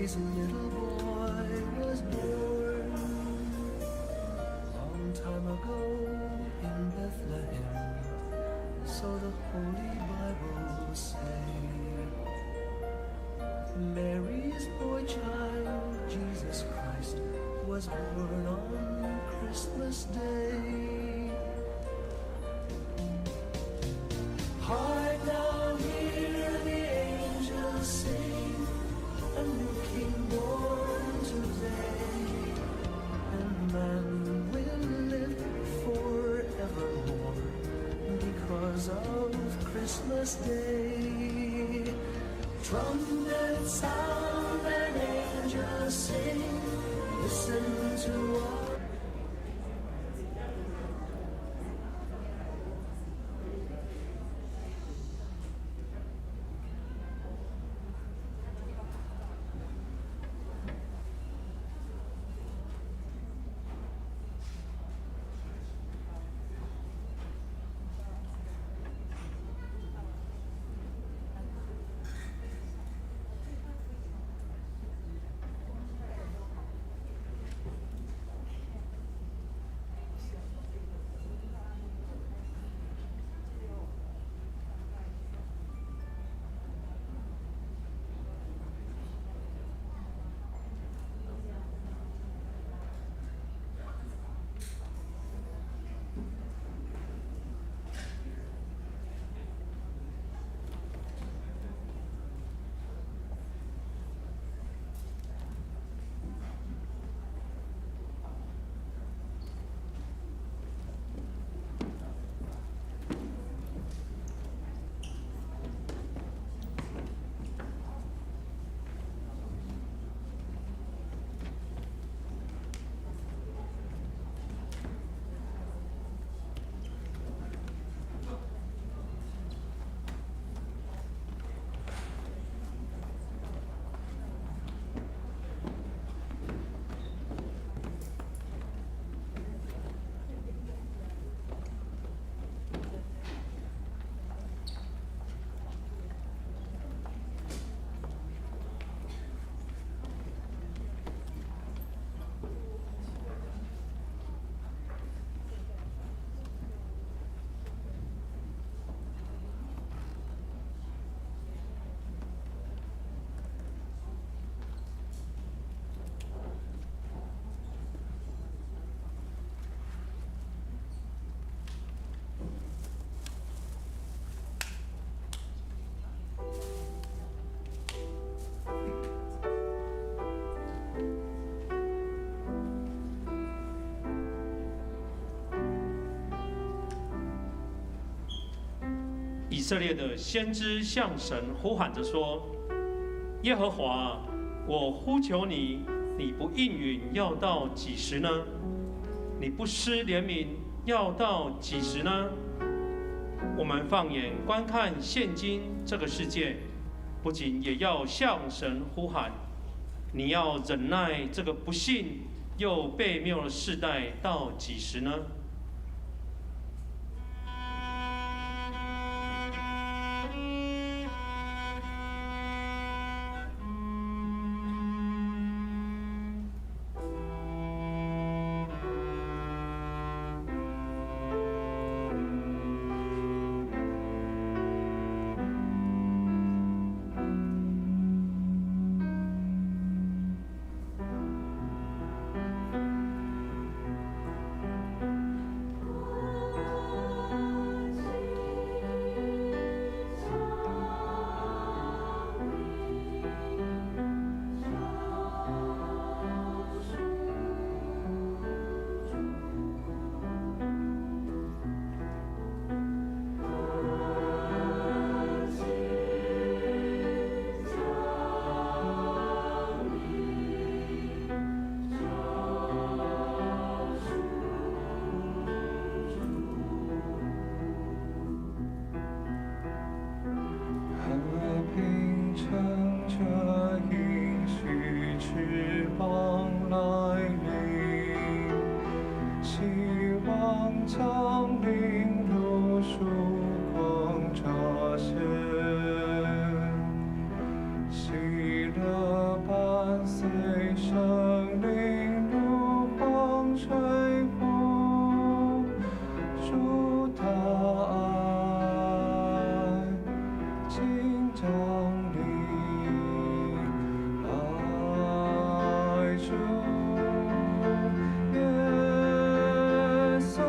days a little boy was born. Long time ago in Bethlehem, so the Holy Bible say. Mary's boy child, Jesus Christ, was born on Christmas Day. Hark now, hear the angels sing, a new King born today, and man will live forevermore because of Christmas Day. Trumpets sound and angels sing, listen to all. 以色列的先知向神呼喊着说：“耶和华，我呼求你，你不应允，要到几时呢？你不施怜悯，要到几时呢？”我们放眼观看现今这个世界，不仅也要向神呼喊：你要忍耐这个不信又悖谬的世代到几时呢？喜乐伴随生灵如风吹拂，主他爱请降临，爱主耶稣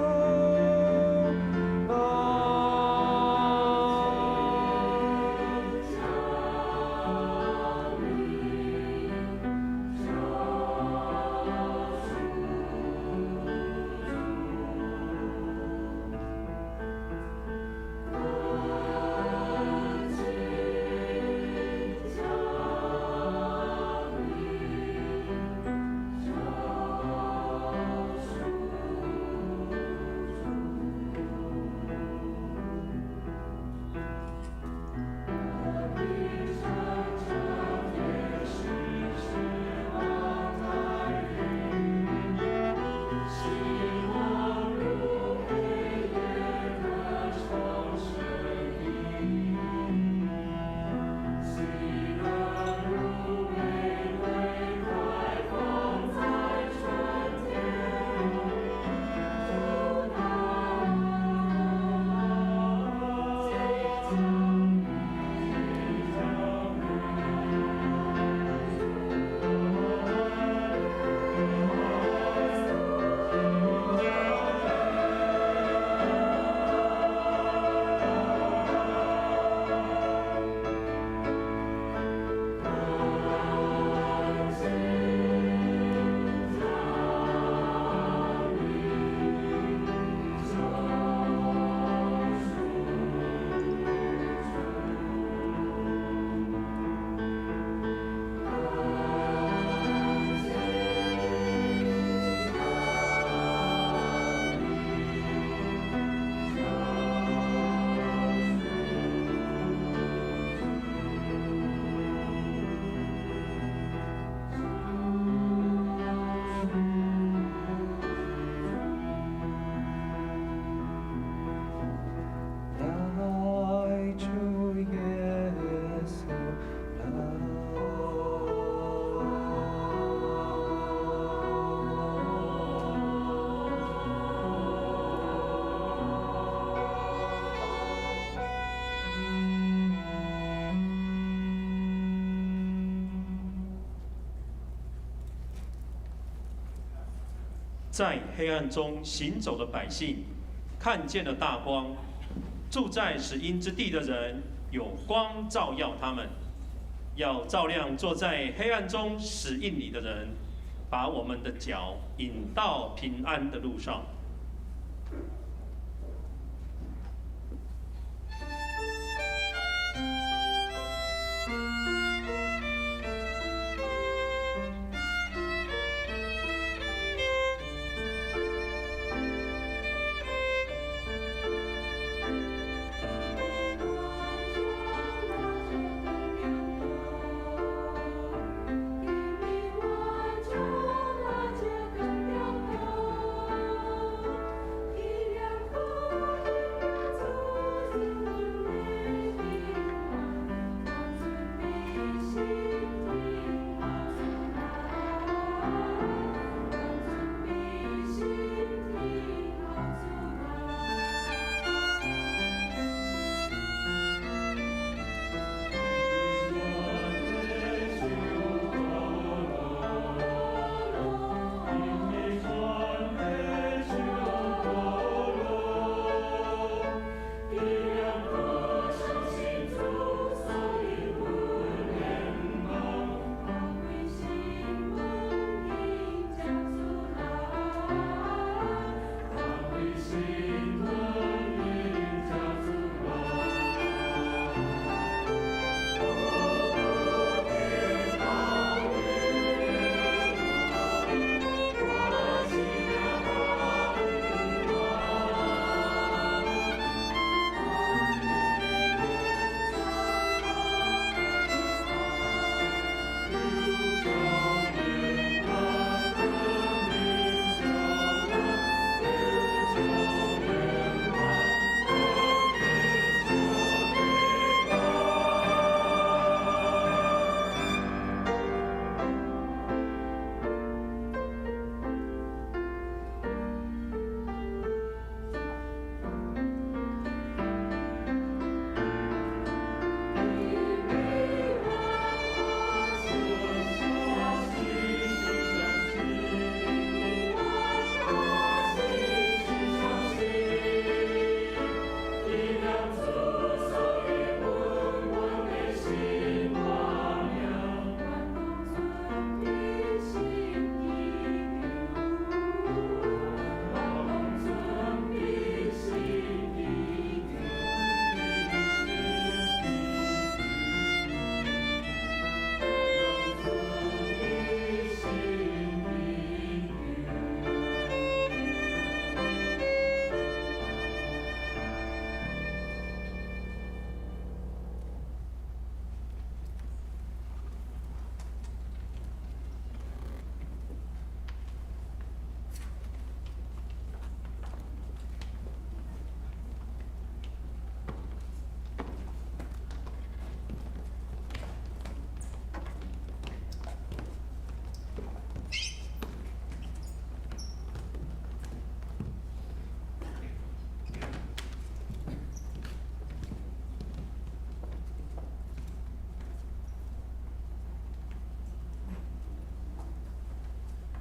在黑暗中行走的百姓，看见了大光；住在死荫之地的人，有光照耀他们，要照亮坐在黑暗中死荫里的人，把我们的脚引到平安的路上。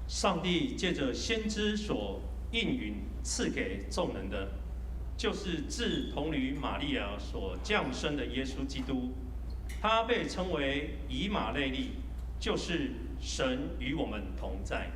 上帝借着先知所应允赐给众人的，就是自童女玛利亚所降生的耶稣基督。他被称为以马内利，就是神与我们同在。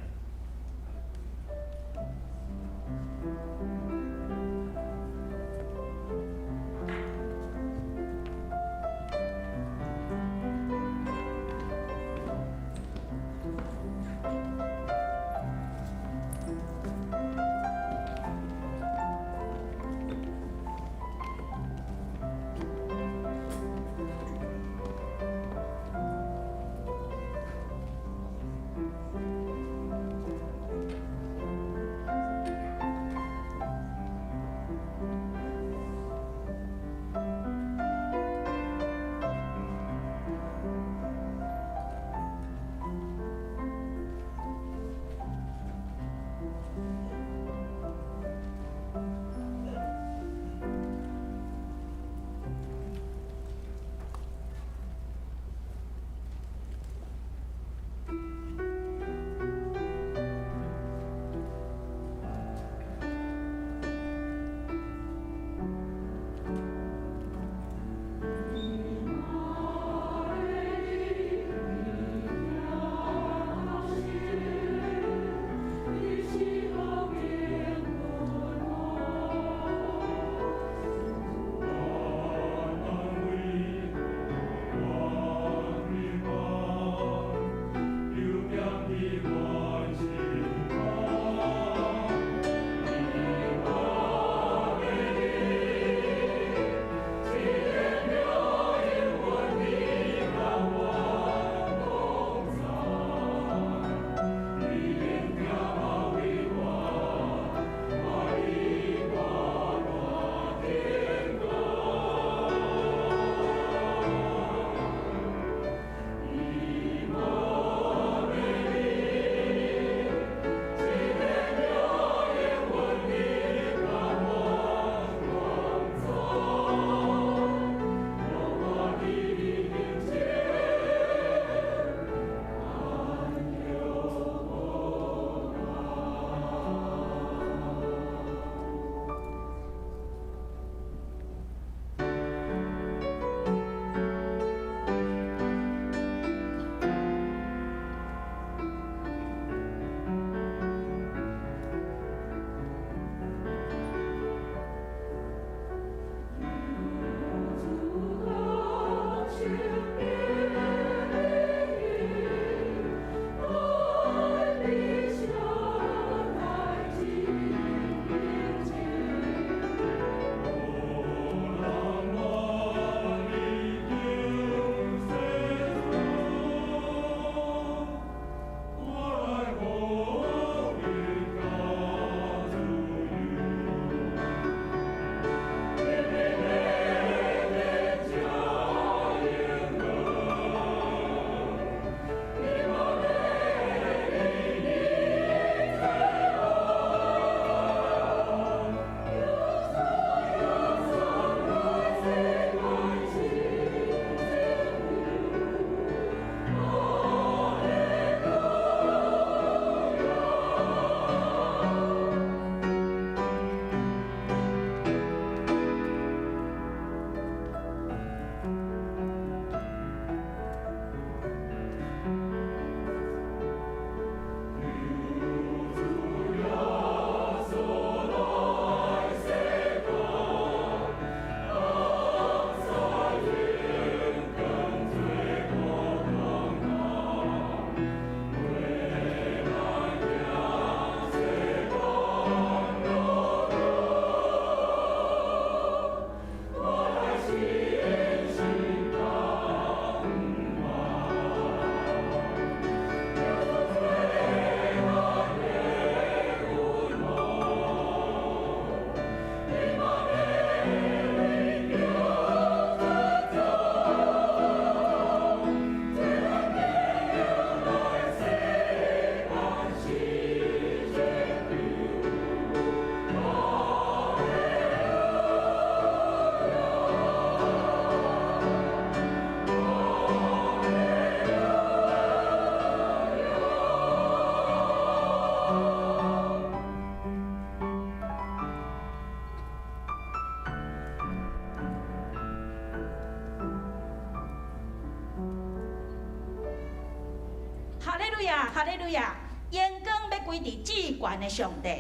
路亚，哈利路亚！眼光要归伫至高的上帝。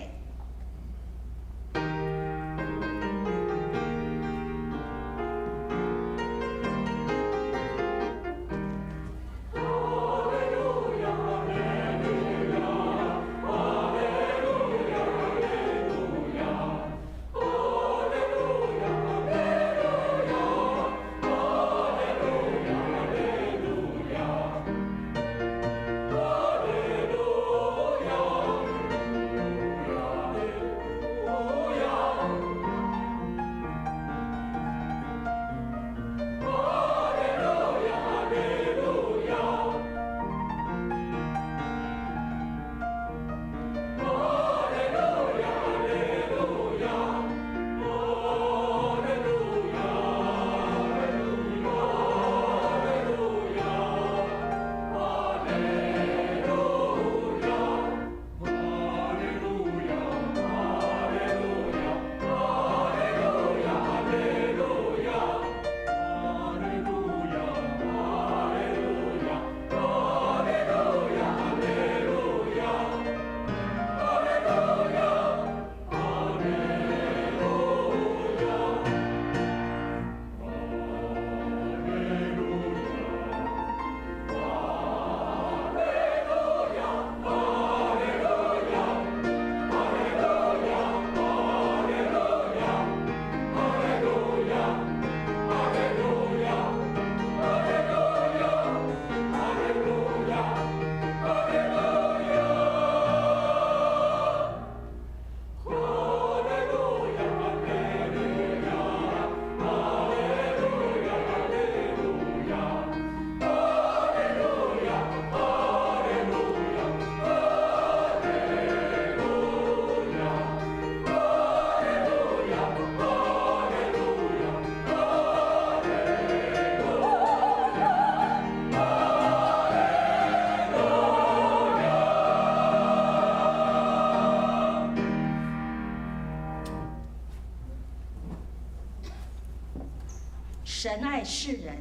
神爱世人，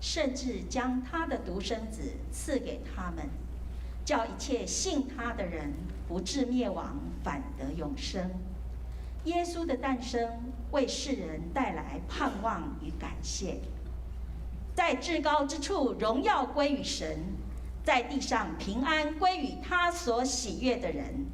甚至将他的独生子赐给他们，叫一切信他的人不至灭亡，反得永生。耶稣的诞生为世人带来盼望与感谢。在至高之处，荣耀归于神；在地上，平安归于他所喜悦的人。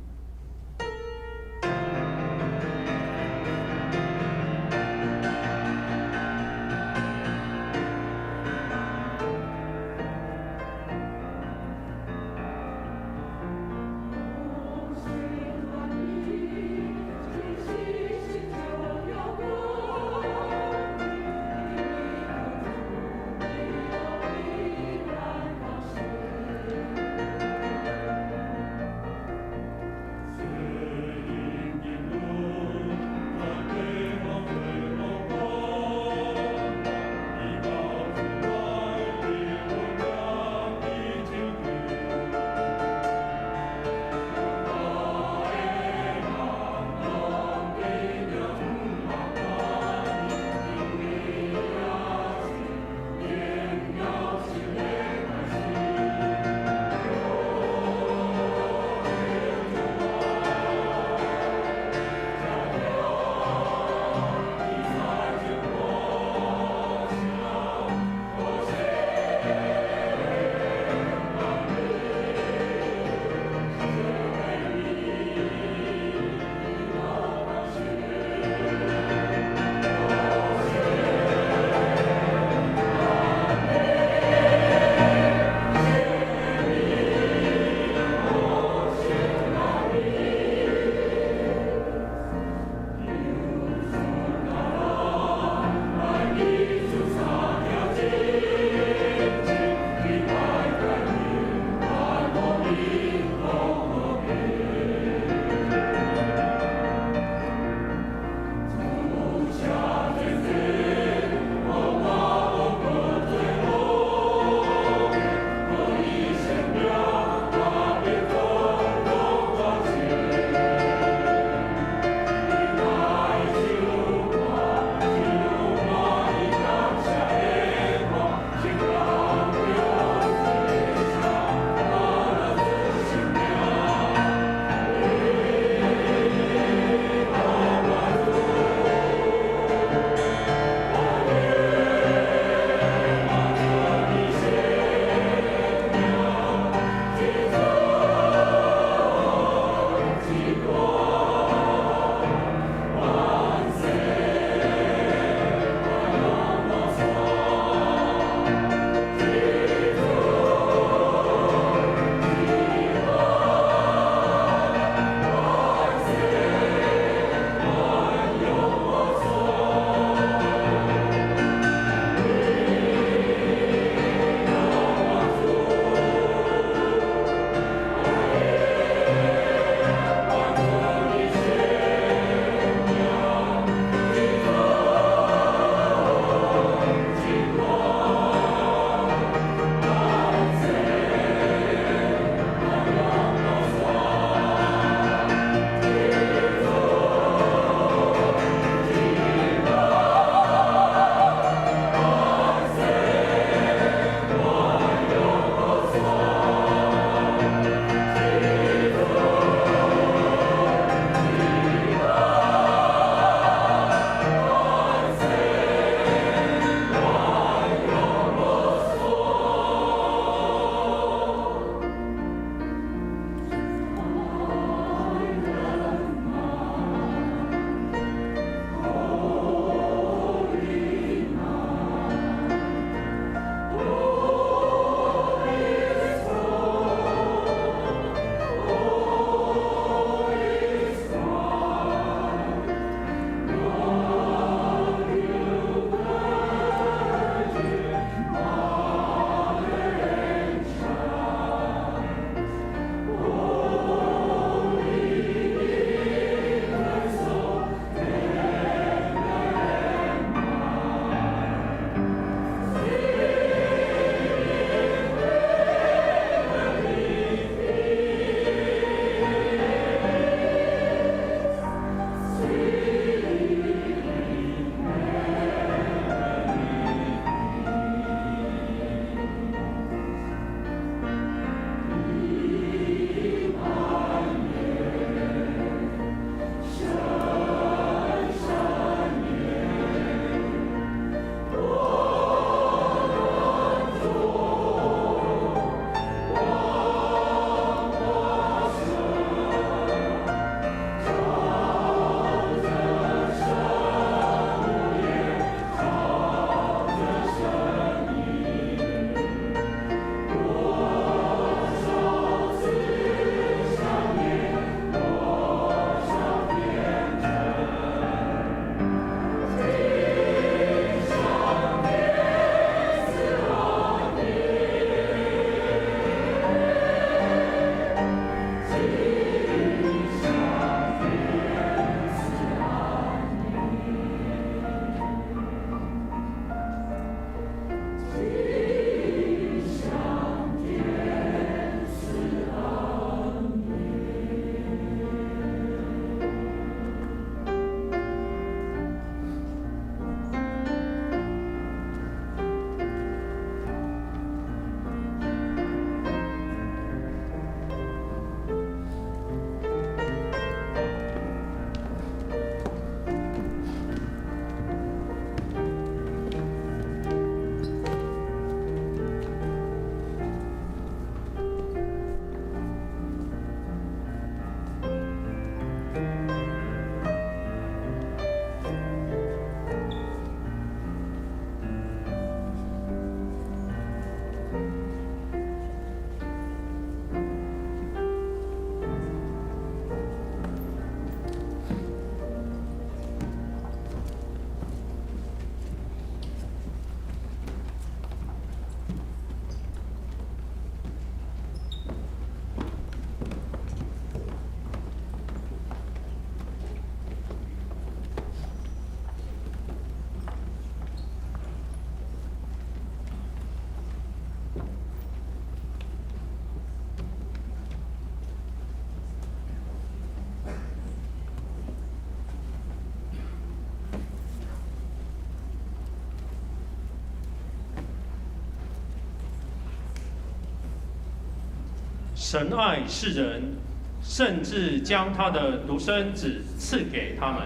神爱世人，甚至将他的独生子赐给他们，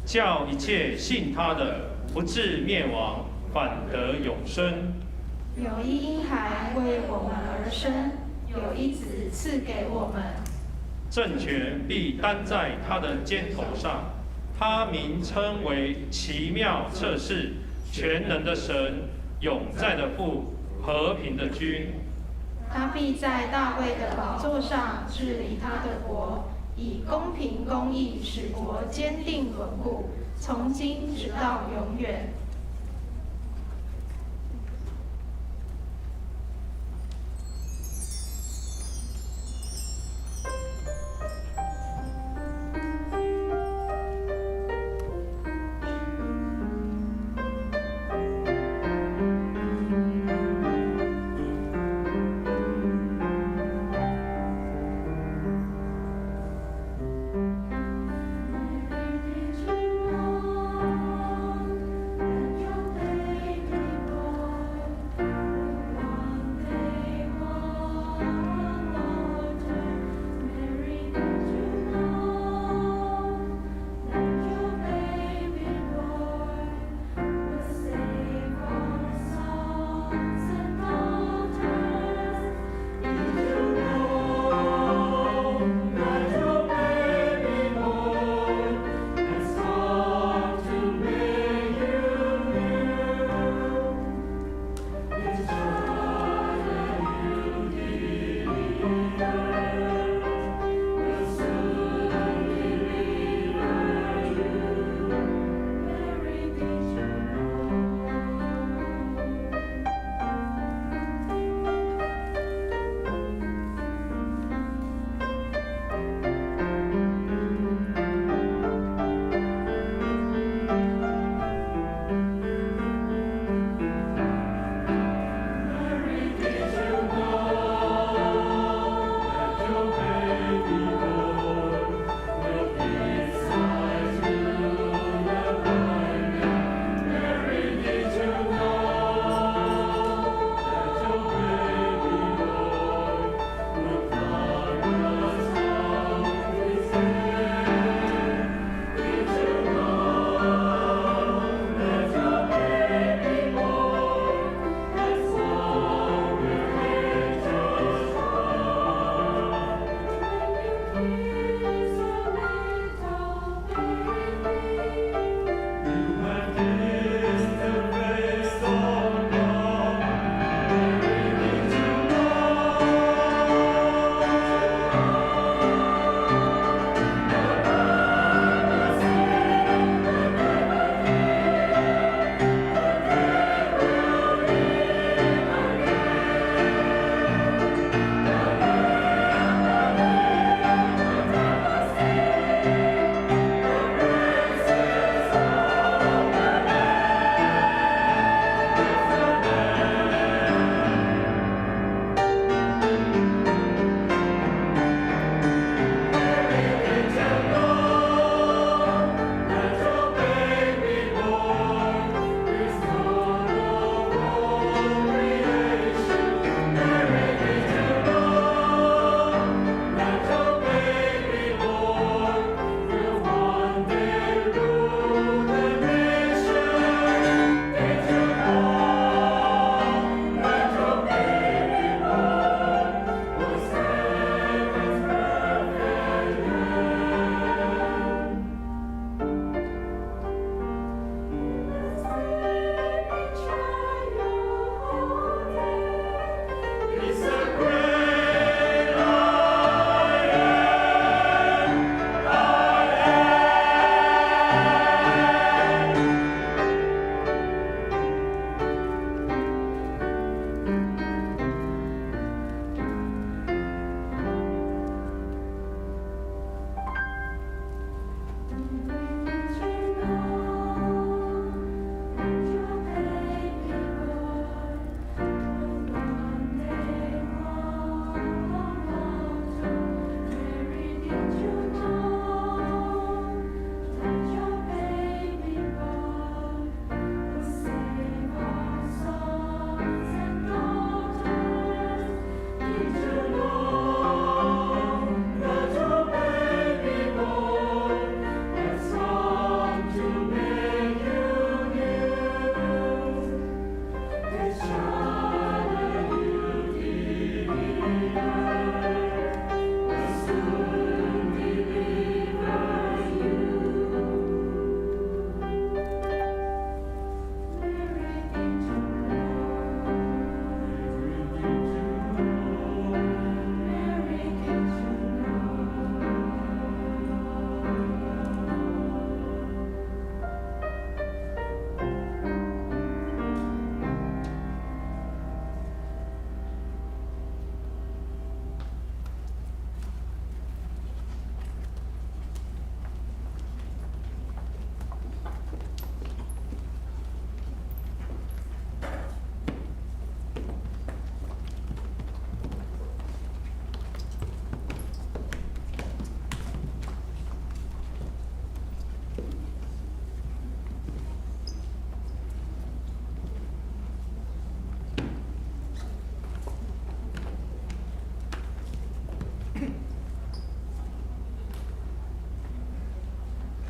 叫一切信他的不至灭亡，反得永生。有一婴孩为我们而生，有一子赐给我们，政权必担在他的肩头上，他名称为奇妙策士、全能的神、永在的父、和平的君。他必在大卫的宝座上治理他的国，以公平公义使国坚定稳固，从今直到永远。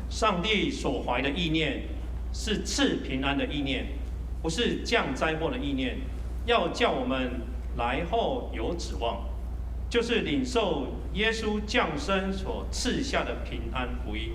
上帝所怀的意念是赐平安的意念，不是降灾祸的意念，要叫我们来后有指望，就是领受耶稣降生所赐下的平安福音。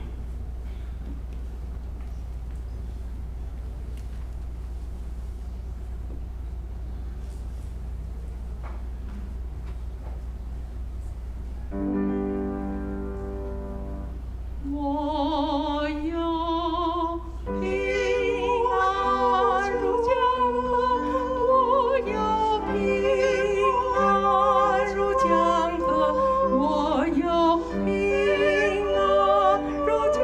我有平安如江河，我有平安如江河，我有平安如江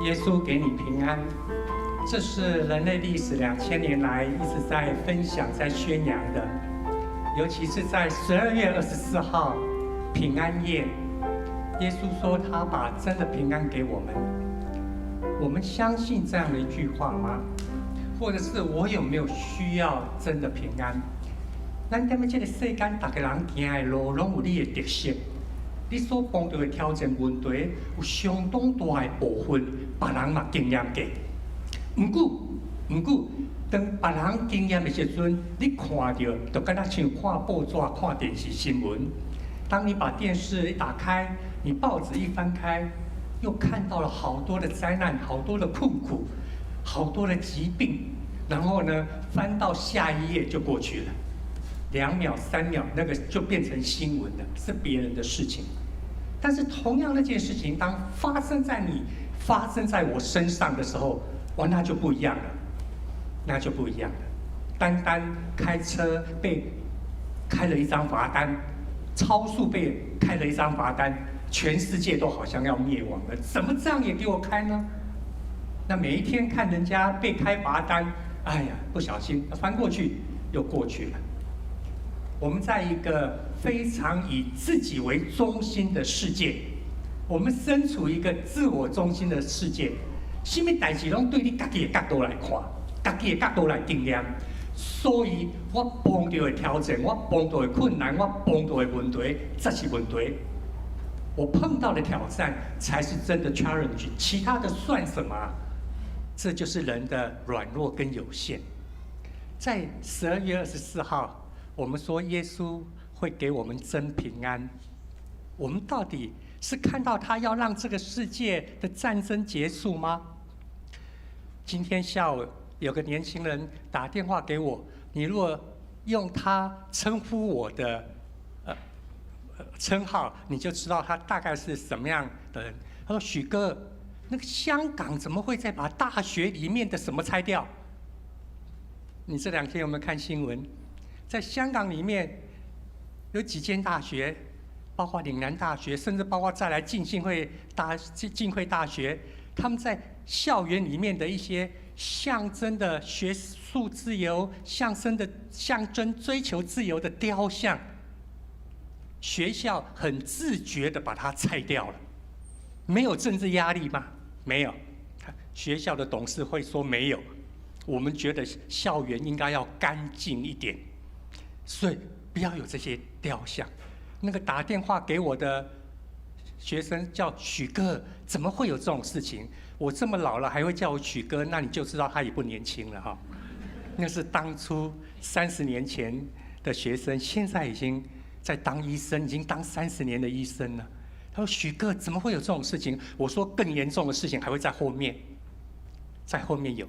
耶稣给你平安，这是人类历史2000年来一直在分享、在宣扬的。尤其是在12月24号平安夜，耶稣说他把真的平安给我们。我们相信这样的一句话吗？或者是我有没有需要真的平安？咱踮咧这个世间，大家人行的路，拢有你的特色。你所碰到的挑战问题，有相当大的部分，别人嘛经验过。不过，当别人经验的时阵，你看到就敢若像看报纸、看电视新闻。当你把电视一打开，你报纸一翻开，又看到了好多的灾难、好多的困苦、好多的疾病，然后呢，翻到下一页就过去了。2秒、3秒，那个就变成新闻了，是别人的事情。但是同样那件事情，当发生在我身上的时候，哇，那就不一样了，那就不一样了。单单开车被开了一张罚单，超速被开了一张罚单，全世界都好像要灭亡了，怎么这样也给我开呢？那每一天看人家被开罚单，哎呀，不小心翻过去又过去了。我们在一个非常以自己为中心的世界，我们身处一个自我中心的世界，什么代志拢对你家己的角度来看，家己的角度来定量。所以我碰到的挑战，我碰到的困难，我碰到的问题，这是问题。我碰到的挑战才是真的 challenge， 其他的算什么？这就是人的软弱跟有限。在12月24号。我们说耶稣会给我们真平安，我们到底是看到他要让这个世界的战争结束吗？今天下午有个年轻人打电话给我，你如果用他称呼我的称号，你就知道他大概是什么样的人。他说：“许哥，那个香港怎么会再把大学里面的什么拆掉？你这2天有没有看新闻？在香港里面有几间大学，包括岭南大学，甚至包括再来浸会大学，他们在校园里面的一些象征的学术自由、象征追求自由的雕像，学校很自觉地把它拆掉了。没有政治压力吗？没有，学校的董事会说没有。我们觉得校园应该要干净一点。所以不要有这些雕像。那个打电话给我的学生叫许哥，怎么会有这种事情？我这么老了还会叫我许哥，那你就知道他也不年轻了哈。那是当初30年前的学生，现在已经在当医生，已经当30年的医生了。他说：“许哥，怎么会有这种事情？”我说：“更严重的事情还会在后面，在后面有。”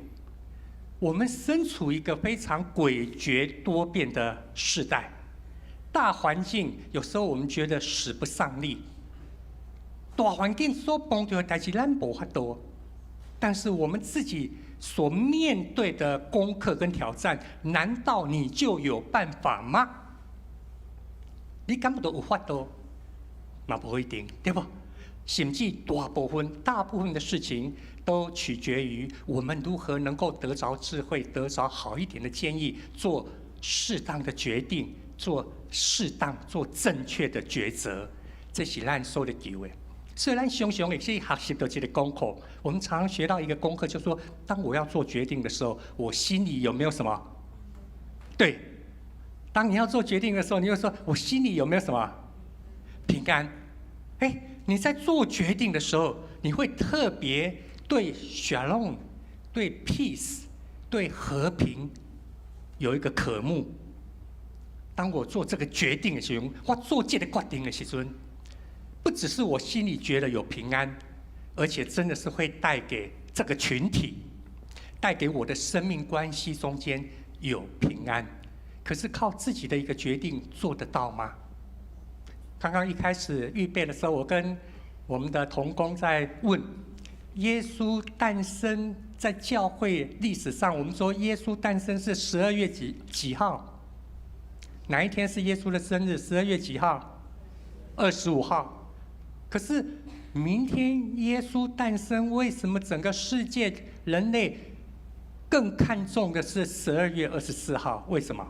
我们身处一个非常诡谲多变的世代，大环境有时候我们觉得使不上力，大环境所碰到的代志咱无法度，但是我们自己所面对的功课跟挑战，难道你就有办法吗？你敢不都有法度？嘛不一定，对不？甚至大部分的事情都取决于我们如何能够得着智慧，得着好一点的建议，做适当的决定，做正确的抉择。这是咱所的机会。所以咱常常也是学习到这个功课。我们常常学到一个功课，就是说，当我要做决定的时候，我心里有没有什么？对，当你要做决定的时候，你就说我心里有没有什么平安？你在做决定的时候，你会特别对 shalom、对 peace、对和平有一个渴慕。当我做这个决定的时候，我做这个决定的时候，不只是我心里觉得有平安，而且真的是会带给这个群体，带给我的生命关系中间有平安。可是靠自己的一个决定做得到吗？刚刚一开始预备的时候，我跟我们的同工在问，耶稣诞生在教会历史上，我们说耶稣诞生是12月几号？哪一天是耶稣的生日？12月几号？25号。可是明天耶稣诞生，为什么整个世界人类更看重的是12月24号？为什么？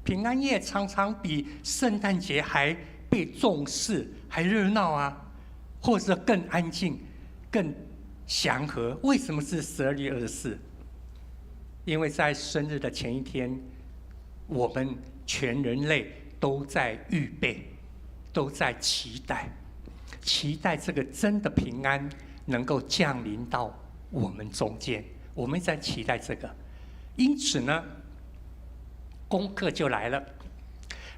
平安夜常常比圣诞节还被重视，还热闹啊，或者更安静、更祥和。为什么是12月24？因为在生日的前一天，我们全人类都在预备，都在期待这个真的平安能够降临到我们中间。我们在期待这个，因此呢，功课就来了。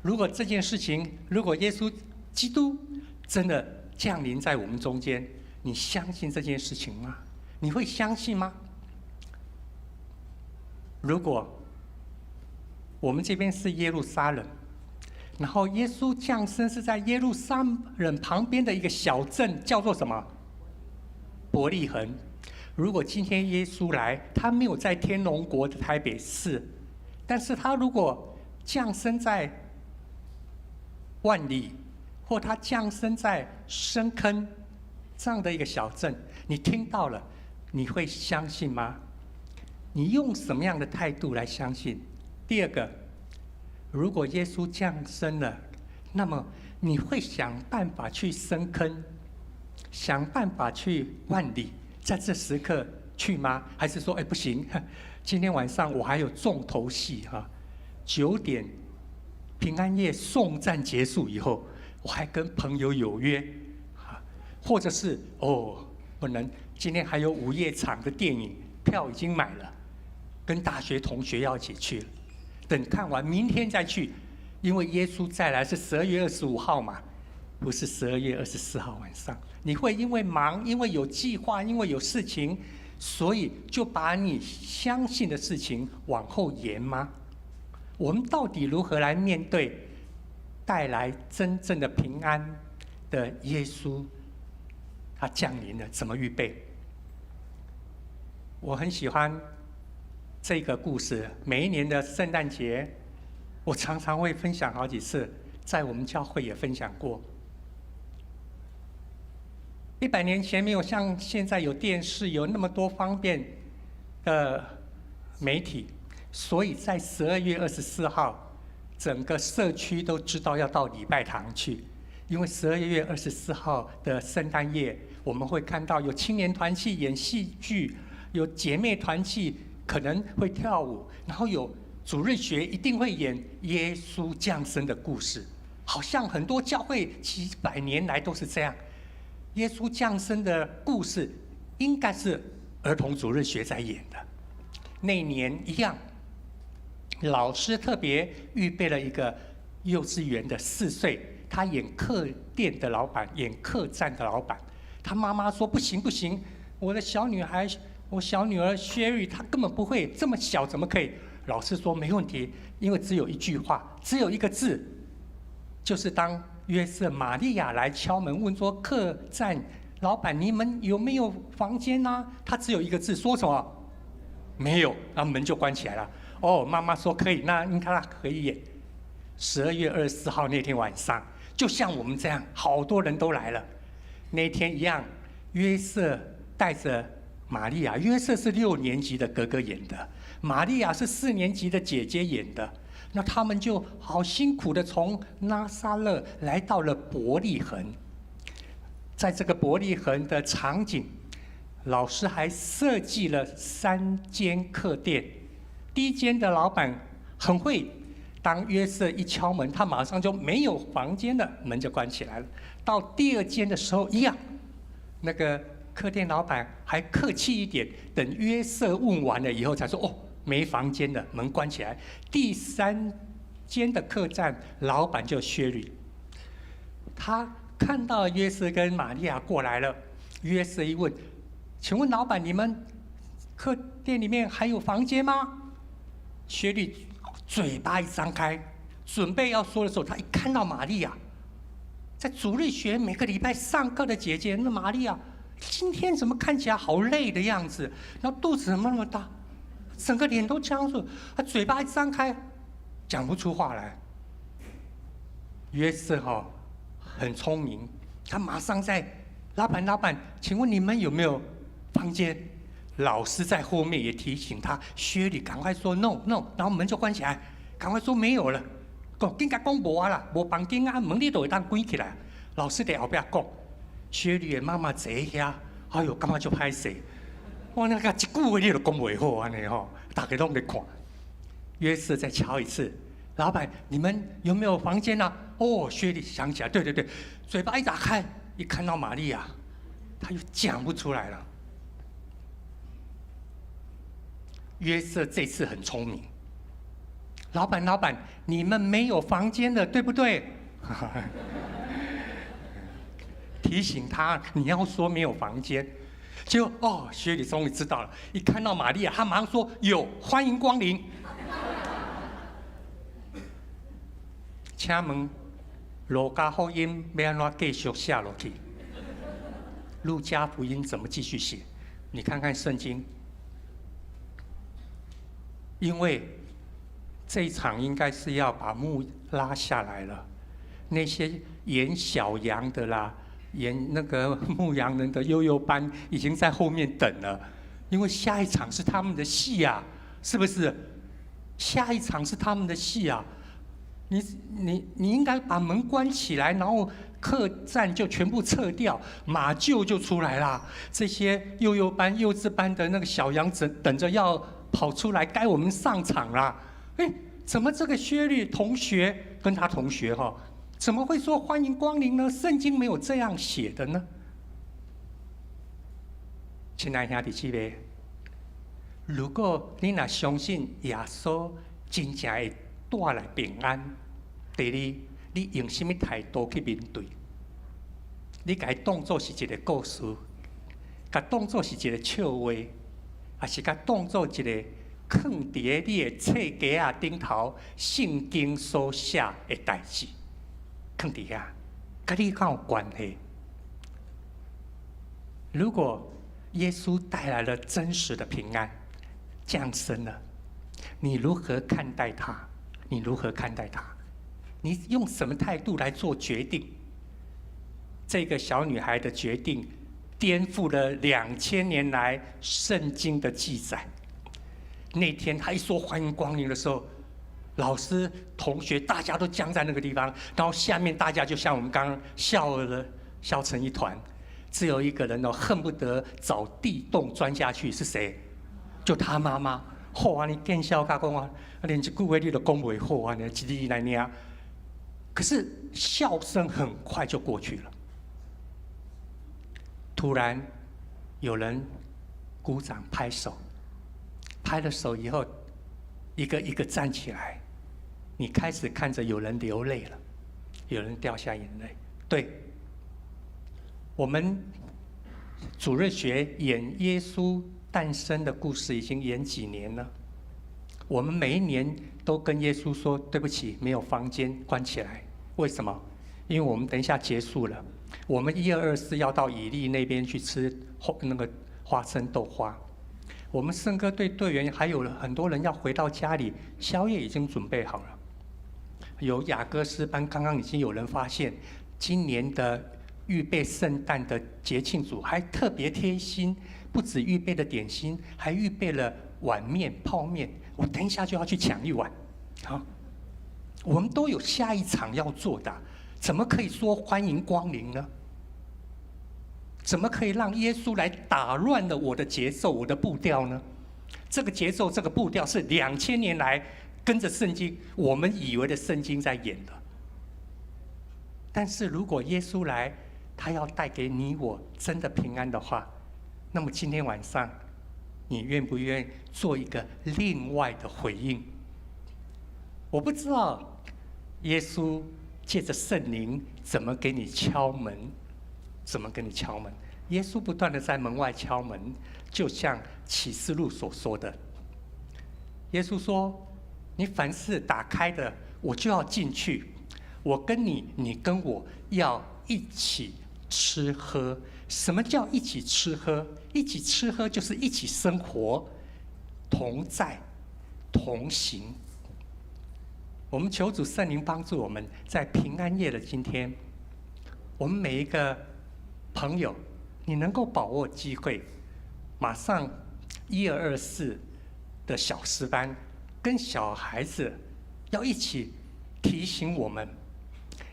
如果这件事情，如果耶稣基督真的降临在我们中间，你相信这件事情吗？你会相信吗？如果我们这边是耶路撒冷，然后耶稣降生是在耶路撒冷旁边的一个小镇，叫做什么？伯利恒。如果今天耶稣来，他没有在天龙国的台北市，但是他如果降生在万里，或他降生在深坑这样的一个小镇，你听到了，你会相信吗？你用什么样的态度来相信？第二个，如果耶稣降生了，那么你会想办法去深坑，想办法去万里，在这时刻去吗？还是说，不行，今天晚上我还有重头戏9点平安夜颂赞结束以后，我还跟朋友有约或者是不能，今天还有午夜场的电影票已经买了，跟大学同学要一起去了，等看完明天再去，因为耶稣再来是12月25号嘛，不是12月24号晚上。你会因为忙，因为有计划，因为有事情，所以就把你相信的事情往后延吗？我们到底如何来面对带来真正的平安的耶稣？他降临了，怎么预备？我很喜欢这个故事，每一年的圣诞节，我常常会分享好几次，在我们教会也分享过。100年前没有像现在有电视，有那么多方便的媒体，所以在12月24号，整个社区都知道要到礼拜堂去，因为12月24号的圣诞夜，我们会看到有青年团契演戏剧，有姐妹团契可能会跳舞，然后有主日学一定会演耶稣降生的故事，好像很多教会几百年来都是这样。耶稣降生的故事应该是儿童主日学在演的。那一年一样，老师特别预备了一个幼稚园的4岁，他演客店的老板，演客栈的老板。他妈妈说不行不行，我小女儿 Sherry 她根本不会，这么小怎么可以？老师说没问题，因为只有一句话，只有一个字，就是当约瑟玛利亚来敲门问说，客栈老板你们有没有房间啊？他只有一个字，说什么？没有，然后门就关起来了。妈妈说可以，那应该可以演。12月24号那天晚上，就像我们这样，好多人都来了。那天一样，约瑟带着玛利亚，约瑟是6年级的哥哥演的，玛利亚是4年级的姐姐演的。那他们就好辛苦的从拿撒勒来到了伯利恒。在这个伯利恒的场景，老师还设计了3间客店。第一间的老板很会，当约瑟一敲门，他马上就没有房间了，门就关起来了。到第2间的时候一样，那个客店老板还客气一点，等约瑟问完了以后才说没房间了，门关起来。第3间的客栈老板就薛律，他看到约瑟跟玛利亚过来了，约瑟一问，请问老板，你们客店里面还有房间吗？薛律嘴巴一张开，准备要说的时候，他一看到玛利亚，在主日学每个礼拜上课的姐姐，那玛利亚今天怎么看起来好累的样子，然后肚子怎么那么大，整个脸都僵住，他嘴巴一张开，讲不出话来。约瑟很聪明，他马上在老板，请问你们有没有房间？老师在后面也提醒他，薛礼赶快说 no， 然后门就关起来，赶快说没有了。应该讲无啊啦，无房间啊，门你都会当关起来。老师在后边讲，薛礼的妈妈坐遐，哎呦，感觉就歹势。我那个一句话你都讲袂好安尼吼，大家拢在看。约瑟再敲一次，老板，你们有没有房间啊？哦，薛礼想起来，对，嘴巴一打开，一看到玛利亚，他又讲不出来了。约瑟这次很聪明，老板，你们没有房间的，对不对？提醒他，你要说没有房间。结果薛礼终于知道了，一看到玛利亚，他马上说有，欢迎光临。请问路加福音要安怎继续写落去？路加福音怎么继续写？你看看圣经。因为这一场应该是要把幕拉下来了，那些演小羊的啦，演那个牧羊人的悠悠班已经在后面等了，因为下一场是他们的戏啊，是不是？下一场是他们的戏啊，你应该把门关起来，然后客栈就全部撤掉，马厩就出来啦。这些幼幼班、幼稚班的那个小羊等着要跑出来，该我们上场啦。怎么这个薛律同学跟他同学怎么会说欢迎光临呢？圣经没有这样写的呢。亲爱兄弟姊妹，如果你若相信耶稣真正会带来平安，第二，你用什么态度去面对？你把它当作是一个故事，把它当作是一个笑话，还是把它当作一个放伫你的册架啊顶头圣经所写的代志，放伫遐，跟你敢有关系？如果耶稣带来了真实的平安，降生了，你如何看待他？你如何看待他？你用什么态度来做决定？这个小女孩的决定颠覆了2000年来圣经的记载。那天她一说欢迎光临的时候，老师、同学大家都僵在那个地方，然后下面大家就像我们刚刚笑成一团，只有一个人恨不得找地洞钻下去，是谁？就他妈妈。你见笑甲讲啊，连一句话你都讲袂好啊，一字来念。可是笑声很快就过去了。突然有人鼓掌拍手，拍了手以后，一个一个站起来，你开始看着有人流泪了，有人掉下眼泪。对，我们主日学演耶稣诞生的故事已经演几年了，我们每一年都跟耶稣说对不起，没有房间，关起来。为什么？因为我们等一下结束了，我们1224要到以利那边去吃那个花生豆花。我们圣歌队队员还有很多人要回到家里，宵夜已经准备好了。有雅各诗班，刚刚已经有人发现，今年的预备圣诞的节庆组还特别贴心，不止预备了点心，还预备了碗面、泡面。我等一下就要去抢一碗。好，我们都有下一场要做的，怎么可以说欢迎光临呢？怎么可以让耶稣来打乱了我的节奏、我的步调呢？这个节奏、这个步调是2000年来跟着圣经，我们以为的圣经在演的。但是如果耶稣来，他要带给你我真的平安的话，那么今天晚上，你愿不愿意做一个另外的回应？我不知道耶稣借着圣灵怎么给你敲门，怎么给你敲门？耶稣不断的在门外敲门，就像启示录所说的。耶稣说：“你凡是打开的，我就要进去。我跟你，你跟我要一起吃喝。什么叫一起吃喝？一起吃喝就是一起生活，同在，同行。”我们求主圣灵帮助我们，在平安夜的今天，我们每一个朋友，你能够把握机会，马上1224的小诗班跟小孩子要一起提醒我们：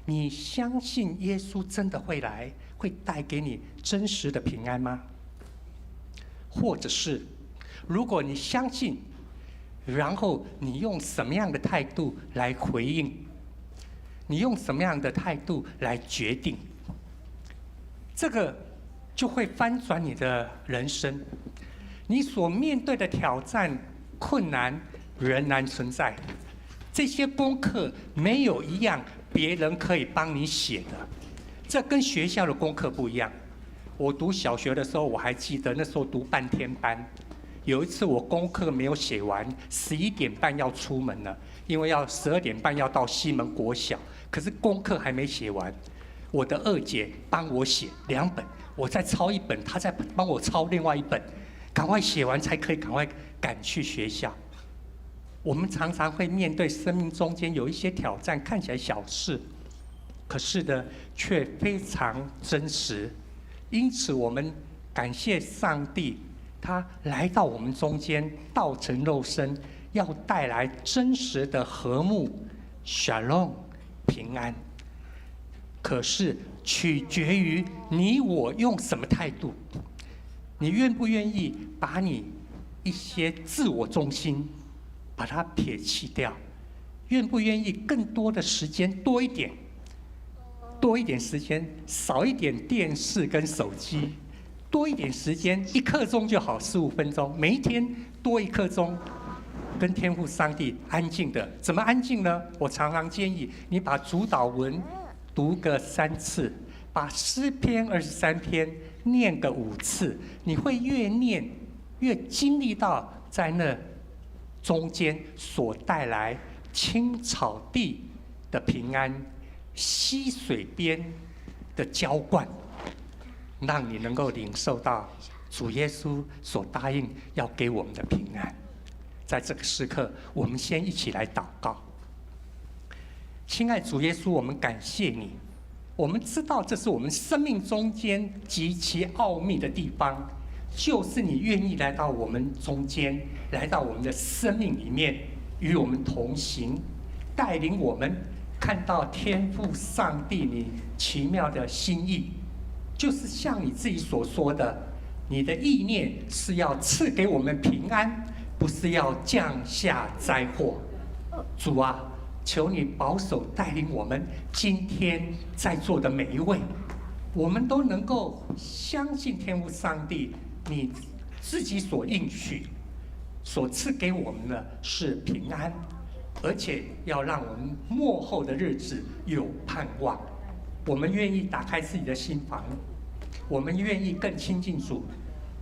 你相信耶稣真的会来，会带给你真实的平安吗？或者是，如果你相信，然后你用什么样的态度来回应？你用什么样的态度来决定？这个就会翻转你的人生。你所面对的挑战、困难仍然存在，这些功课没有一样别人可以帮你写的，这跟学校的功课不一样。我读小学的时候，我还记得那时候读半天班，有一次我功课没有写完，11点半要出门了，因为要12点半要到西门国小，可是功课还没写完。我的二姐帮我写2本，我再抄1本，她再帮我抄另外1本，赶快写完才可以赶快赶去学校。我们常常会面对生命中间有一些挑战，看起来小事，可是呢，却非常真实。因此，我们感谢上帝，他来到我们中间，道成肉身，要带来真实的和睦、shalom、平安。可是取决于你我用什么态度，你愿不愿意把你一些自我中心把它撇弃掉，愿不愿意更多的时间多一点时间，少一点电视跟手机，多一点时间，1刻钟就好，15分钟，每一天多1刻钟，跟天父上帝安静的。怎么安静呢？我常常建议你把主祷文读个3次，把诗篇23篇念个5次，你会越念越经历到在那中间所带来青草地的平安，溪水边的浇灌，让你能够领受到主耶稣所答应要给我们的平安。在这个时刻，我们先一起来祷告。亲爱主耶稣，我们感谢你，我们知道这是我们生命中间极其奥秘的地方，就是你愿意来到我们中间，来到我们的生命里面，与我们同行，带领我们看到天父上帝你奇妙的心意，就是像你自己所说的，你的意念是要赐给我们平安，不是要降下灾祸。主啊，求你保守带领我们今天在座的每一位，我们都能够相信天父上帝你自己所应许所赐给我们的是平安，而且要让我们末后的日子有盼望。我们愿意打开自己的心房，我们愿意更亲近主，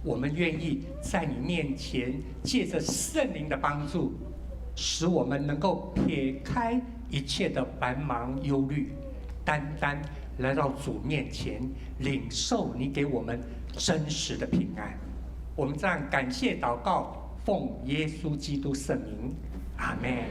我们愿意在你面前借着圣灵的帮助，使我们能够撇开一切的繁忙忧虑，单单来到主面前，领受你给我们真实的平安。我们这样感谢祷告，奉耶稣基督圣名，阿们。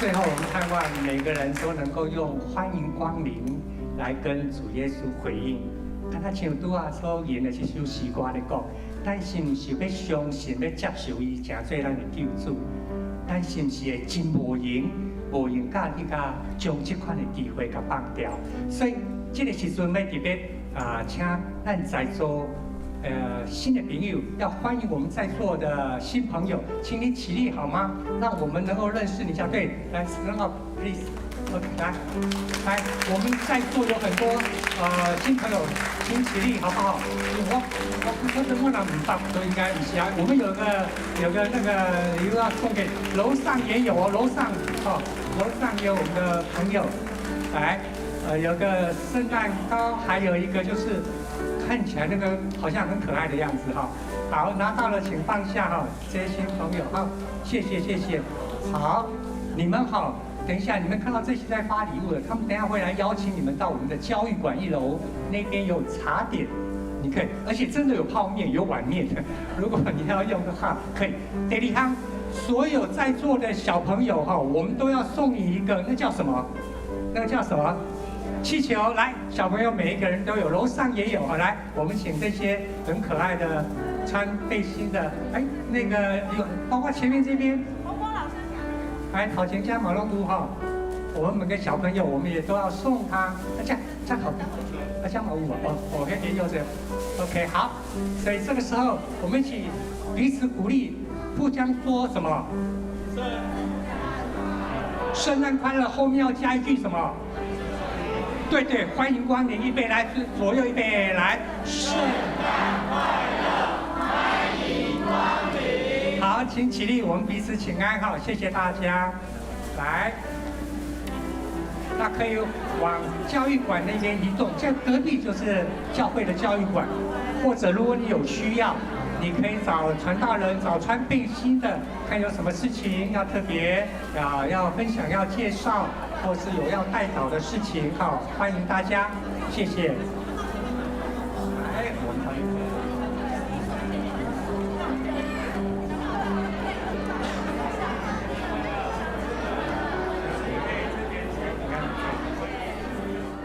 最后，我们盼望每个人都能够用欢迎光临来跟主耶稣回应。啊，像拄啊所演的这首诗歌咧讲，咱是毋是要相信、要接受伊，成做咱的救主？咱是毋是会真无闲、无闲甲你甲将这款的机会甲放掉？所以，这个时阵要特别请咱在座新的朋友，要欢迎我们在座的新朋友，请你起立好吗？让我们能够认识你一下。对，来 stand up please。OK， 来，我们在座有很多新朋友，请起立好不好？我哪唔答都应该不是啊。我们有个那个礼物要送给楼上也有哦，楼上也有我们的朋友，来，有个圣诞糕，还有一个就是看起来那个好像很可爱的样子哈。好，拿到了请放下哈，这些新朋友好，谢谢。好，你们好。等一下，你们看到这些在发礼物的，他们等一下会来邀请你们到我们的教育馆1楼那边有茶点，你可以，而且真的有泡面、有碗面的，如果你要用的话，可以。第二项，所有在座的小朋友哈，我们都要送你一个，那叫什么？气球。来，小朋友每一个人都有，楼上也有。好，来，我们请这些很可爱的穿背心的，那个有，包括前面这边。来，好前家马龙都哈，我们每个小朋友，我们也都要送他。这样好，这样好舞哦，我可以用这个。OK， 好，所以这个时候我们一起彼此鼓励，互相说什么？圣诞快乐，后面要加一句什么？对，欢迎光临，预备来，左右预备来，圣诞快乐，欢迎光临。好，请起立，我们彼此请安哈，谢谢大家。来，那可以往教育馆那边移动，这隔壁就是教会的教育馆，或者如果你有需要，你可以找传道人，找穿背心的，看有什么事情要特别要分享、要介绍，或是有要代祷的事情，好，欢迎大家，谢谢。来，我们